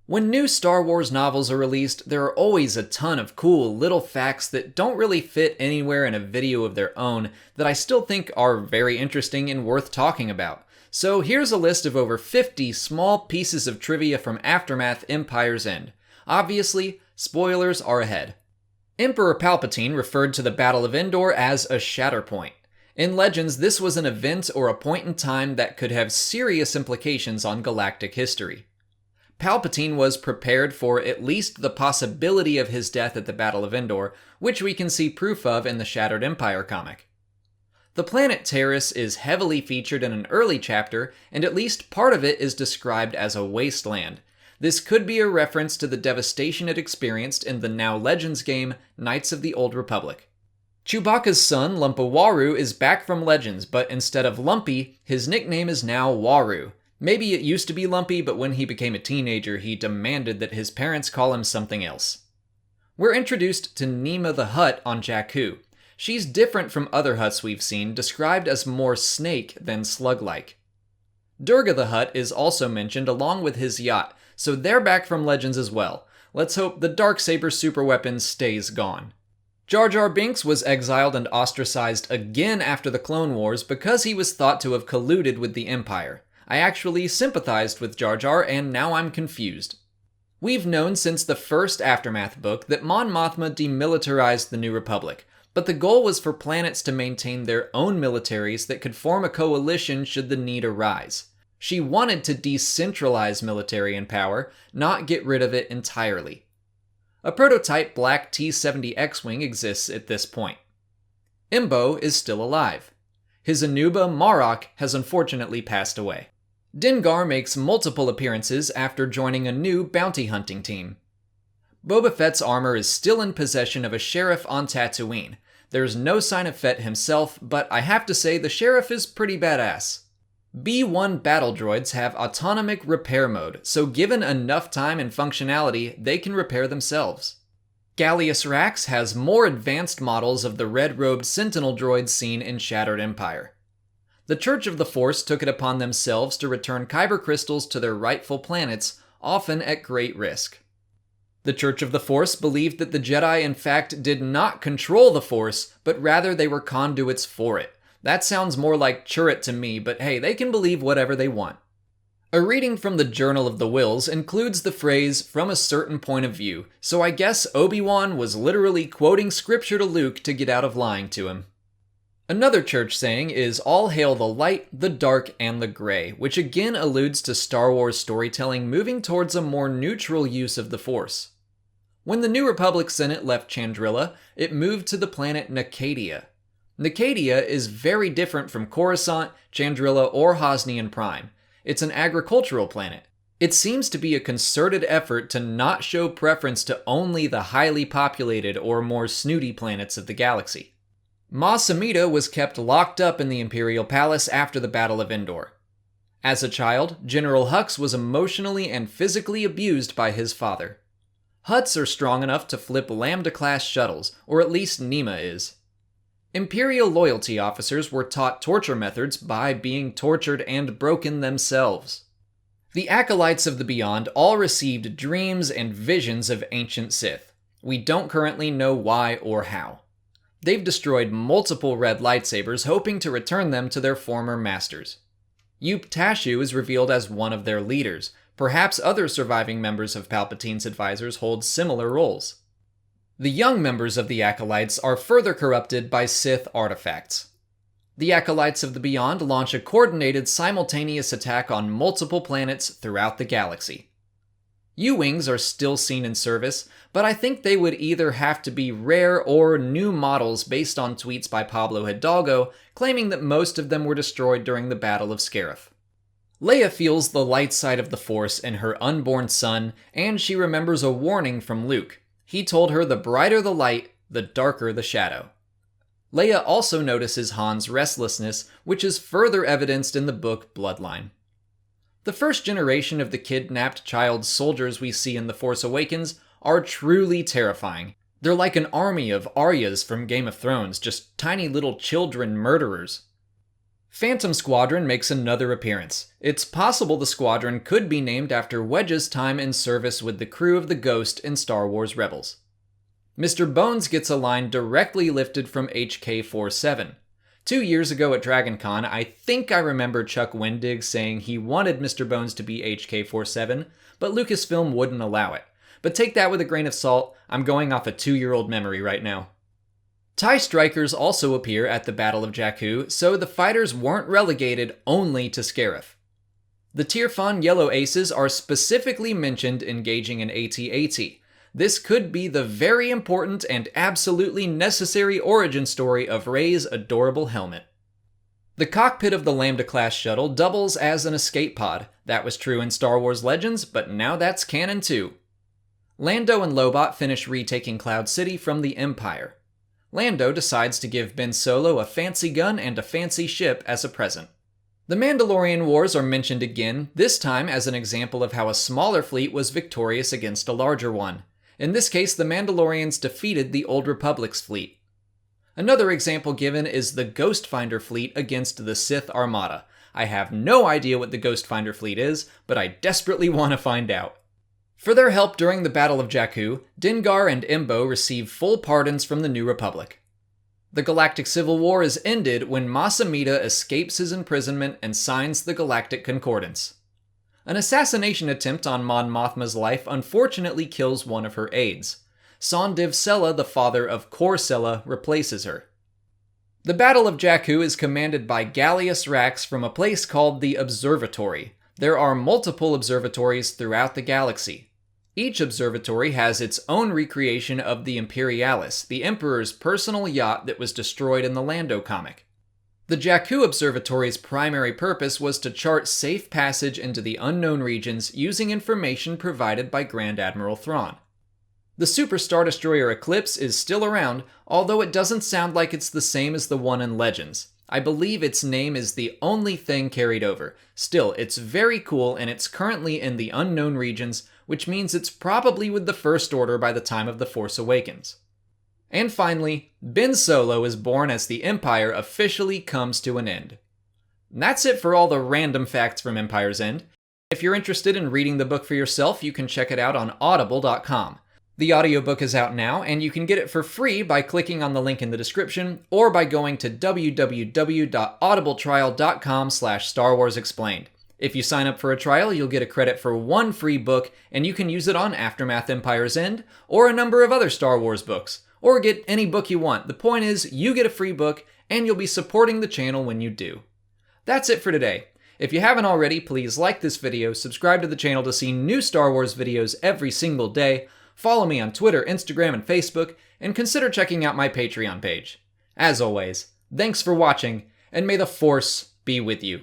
When new Star Wars novels are released, there are always a ton of cool little facts that don't really fit anywhere in a video of their own that I still think are very interesting and worth talking about. So here's a list of over 50 small pieces of trivia from Aftermath Empire's End. Obviously, spoilers are ahead. Emperor Palpatine referred to the Battle of Endor as a Shatterpoint. In Legends, this was an event or a point in time that could have serious implications on galactic history. Palpatine was prepared for at least the possibility of his death at the Battle of Endor, which we can see proof of in the Shattered Empire comic. The planet Taris is heavily featured in an early chapter, and at least part of it is described as a wasteland. This could be a reference to the devastation it experienced in the now Legends game, Knights of the Old Republic. Chewbacca's son, Lumpawaru, is back from Legends, but instead of Lumpy, his nickname is now Waru. Maybe it used to be Lumpy, but when he became a teenager, he demanded that his parents call him something else. We're introduced to Nema the Hutt on Jakku. She's different from other Hutts we've seen, described as more snake than slug-like. Durga the Hutt is also mentioned along with his yacht, so they're back from Legends as well. Let's hope the Darksaber superweapon stays gone. Jar Jar Binks was exiled and ostracized again after the Clone Wars because he was thought to have colluded with the Empire. I actually sympathized with Jar Jar, and now I'm confused. We've known since the first Aftermath book that Mon Mothma demilitarized the New Republic, but the goal was for planets to maintain their own militaries that could form a coalition should the need arise. She wanted to decentralize military and power, not get rid of it entirely. A prototype Black T-70 X-Wing exists at this point. Embo is still alive. His Anuba, Marok, has unfortunately passed away. Dengar makes multiple appearances after joining a new bounty hunting team. Boba Fett's armor is still in possession of a sheriff on Tatooine. There's no sign of Fett himself, but I have to say the sheriff is pretty badass. B-1 battle droids have autonomic repair mode, so given enough time and functionality, they can repair themselves. Gallius Rax has more advanced models of the red-robed Sentinel droids seen in Shattered Empire. The Church of the Force took it upon themselves to return Kyber crystals to their rightful planets, often at great risk. The Church of the Force believed that the Jedi in fact did not control the Force, but rather they were conduits for it. That sounds more like Churrit to me, but hey, they can believe whatever they want. A reading from the Journal of the Wills includes the phrase, "from a certain point of view," so I guess Obi-Wan was literally quoting scripture to Luke to get out of lying to him. Another church saying is, "All hail the light, the dark, and the gray," which again alludes to Star Wars storytelling moving towards a more neutral use of the Force. When the New Republic Senate left Chandrila, it moved to the planet Nakadia. Nakadia is very different from Coruscant, Chandrila, or Hosnian Prime. It's an agricultural planet. It seems to be a concerted effort to not show preference to only the highly populated or more snooty planets of the galaxy. Ma Samita was kept locked up in the Imperial Palace after the Battle of Endor. As a child, General Hux was emotionally and physically abused by his father. Hutts are strong enough to flip Lambda-class shuttles, or at least Nema is. Imperial loyalty officers were taught torture methods by being tortured and broken themselves. The Acolytes of the Beyond all received dreams and visions of ancient Sith. We don't currently know why or how. They've destroyed multiple red lightsabers, hoping to return them to their former masters. Yup Tashu is revealed as one of their leaders. Perhaps other surviving members of Palpatine's advisors hold similar roles. The young members of the Acolytes are further corrupted by Sith artifacts. The Acolytes of the Beyond launch a coordinated simultaneous attack on multiple planets throughout the galaxy. U-Wings are still seen in service, but I think they would either have to be rare or new models based on tweets by Pablo Hidalgo claiming that most of them were destroyed during the Battle of Scarif. Leia feels the light side of the Force in her unborn son, and she remembers a warning from Luke. He told her the brighter the light, the darker the shadow. Leia also notices Han's restlessness, which is further evidenced in the book Bloodline. The first generation of the kidnapped child soldiers we see in The Force Awakens are truly terrifying. They're like an army of Aryas from Game of Thrones, just tiny little children murderers. Phantom Squadron makes another appearance. It's possible the squadron could be named after Wedge's time in service with the crew of the Ghost in Star Wars Rebels. Mr. Bones gets a line directly lifted from HK-47. 2 years ago at DragonCon, I think I remember Chuck Wendig saying he wanted Mr. Bones to be HK-47, but Lucasfilm wouldn't allow it. But take that with a grain of salt, I'm going off a 2-year-old memory right now. TIE Strikers also appear at the Battle of Jakku, so the fighters weren't relegated only to Scarif. The Tirfan Yellow Aces are specifically mentioned engaging in AT-AT. This could be the very important and absolutely necessary origin story of Rey's adorable helmet. The cockpit of the Lambda-class shuttle doubles as an escape pod. That was true in Star Wars Legends, but now that's canon too. Lando and Lobot finish retaking Cloud City from the Empire. Lando decides to give Ben Solo a fancy gun and a fancy ship as a present. The Mandalorian Wars are mentioned again, this time as an example of how a smaller fleet was victorious against a larger one. In this case, the Mandalorians defeated the Old Republic's fleet. Another example given is the Ghostfinder fleet against the Sith Armada. I have no idea what the Ghostfinder fleet is, but I desperately want to find out. For their help during the Battle of Jakku, Dengar and Embo receive full pardons from the New Republic. The Galactic Civil War is ended when Mas Amedda escapes his imprisonment and signs the Galactic Concordance. An assassination attempt on Mon Mothma's life unfortunately kills one of her aides. Sondiv Sella, the father of Kor Sella, replaces her. The Battle of Jakku is commanded by Gallius Rax from a place called the Observatory. There are multiple observatories throughout the galaxy. Each observatory has its own recreation of the Imperialis, the Emperor's personal yacht that was destroyed in the Lando comic. The Jakku Observatory's primary purpose was to chart safe passage into the unknown regions using information provided by Grand Admiral Thrawn. The Super Star Destroyer Eclipse is still around, although it doesn't sound like it's the same as the one in Legends. I believe its name is the only thing carried over. Still, it's very cool and it's currently in the unknown regions, which means it's probably with the First Order by the time of The Force Awakens. And finally, Ben Solo is born as the Empire officially comes to an end. And that's it for all the random facts from Empire's End. If you're interested in reading the book for yourself, you can check it out on audible.com. The audiobook is out now, and you can get it for free by clicking on the link in the description, or by going to www.audibletrial.com/Star Wars Explained. If you sign up for a trial, you'll get a credit for 1 free book, and you can use it on Aftermath Empire's End, or a number of other Star Wars books. Or get any book you want. The point is, you get a free book, and you'll be supporting the channel when you do. That's it for today. If you haven't already, please like this video, subscribe to the channel to see new Star Wars videos every single day, follow me on Twitter, Instagram, and Facebook, and consider checking out my Patreon page. As always, thanks for watching, and may the Force be with you.